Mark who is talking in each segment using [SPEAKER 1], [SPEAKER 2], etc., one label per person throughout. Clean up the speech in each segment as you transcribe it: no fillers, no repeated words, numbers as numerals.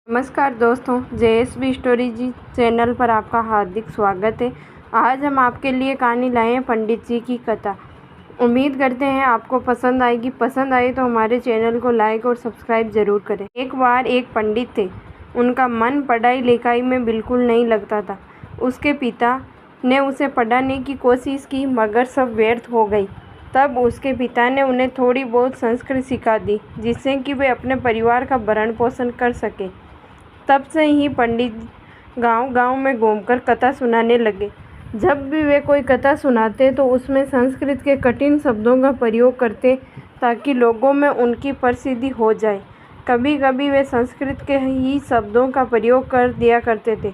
[SPEAKER 1] नमस्कार दोस्तों, JSB story जी channel पर आपका हार्दिक स्वागत है। आज हम आपके लिए कहानी लाए हैं पंडित जी की कथा। उम्मीद करते हैं आपको पसंद आएगी। पसंद आए तो हमारे चैनल को लाइक और सब्सक्राइब ज़रूर करें। एक बार एक पंडित थे। उनका मन पढ़ाई लिखाई में बिल्कुल नहीं लगता था। उसके पिता ने उसे पढ़ाने की कोशिश की मगर सब व्यर्थ हो गई। तब उसके पिता ने उन्हें थोड़ी बहुत संस्कृत सिखा दी, जिससे कि वे अपने परिवार का भरण पोषण कर सके। तब से ही पंडित गांव-गांव में घूमकर कथा सुनाने लगे। जब भी वे कोई कथा सुनाते तो उसमें संस्कृत के कठिन शब्दों का प्रयोग करते ताकि लोगों में उनकी प्रसिद्धि हो जाए। कभी-कभी वे संस्कृत के ही शब्दों का प्रयोग कर दिया करते थे,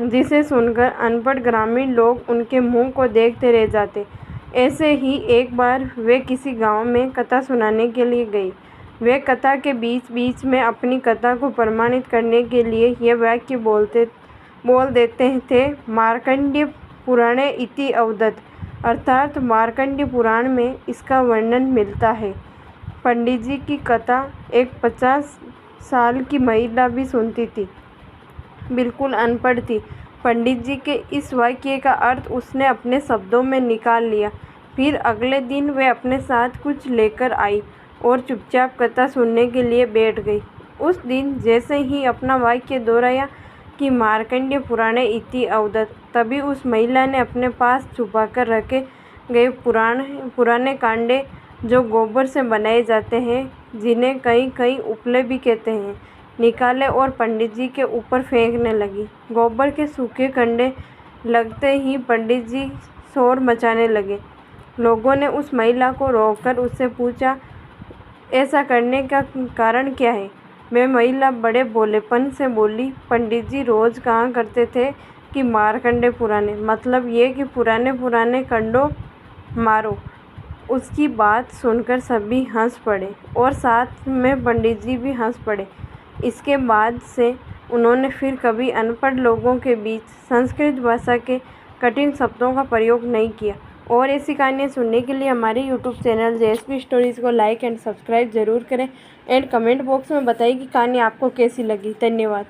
[SPEAKER 1] जिसे सुनकर अनपढ़ ग्रामीण लोग उनके मुंह को देखते रह जाते। ऐसे ही एक बार वे किसी गांव में कथा सुनाने के लिए गई। वे कथा के बीच-बीच में अपनी कथा को प्रमाणित करने के लिए यह वाक्य बोल देते थे, मार्कंडेय पुराणे इति अवदत्, अर्थात मार्कंडेय पुराण में इसका वर्णन मिलता है। पंडित जी की कथा एक 50 साल की महिला भी सुनती थी। बिल्कुल अनपढ़ थी। पंडित जी के इस वाक्य का अर्थ उसने अपने शब्दों में निकाल लिया। फिर अगले दिन वे अपने साथ कुछ लेकर आई और चुपचाप कथा सुनने के लिए बैठ गई। उस दिन जैसे ही अपना वाक्य दोहराया कि मार्कंडेय पुराणे इति अवदत्, तभी उस महिला ने अपने पास छुपाकर रखे गए पुराने कांडे, जो गोबर से बनाए जाते हैं, जिन्हें कहीं-कहीं उपले भी कहते हैं, निकाले और पंडित जी के ऊपर फेंकने लगी। गोबर के सूखे कंडे लगते ही पंडित जी शोर मचाने लगे। लोगों ने उस महिला को रोककर उससे पूछा, ऐसा करने का कारण क्या है? वह महिला बड़े भोलेपन से बोली, पंडित जी रोज कहा करते थे कि मार्कंडेय पुराणे, मतलब ये कि पुराने कंडों मारो। उसकी बात सुनकर सभी हंस पड़े और साथ में पंडित जी भी हंस पड़े। इसके बाद से उन्होंने फिर कभी अनपढ़ लोगों के बीच संस्कृत भाषा के कठिन शब्दों का प्रयोग नहीं किया। और ऐसी कहानियाँ सुनने के लिए हमारे यूट्यूब चैनल जेएसबी स्टोरीज़ को लाइक एंड सब्सक्राइब ज़रूर करें। एंड कमेंट बॉक्स में बताइए कि कहानी आपको कैसी लगी। धन्यवाद।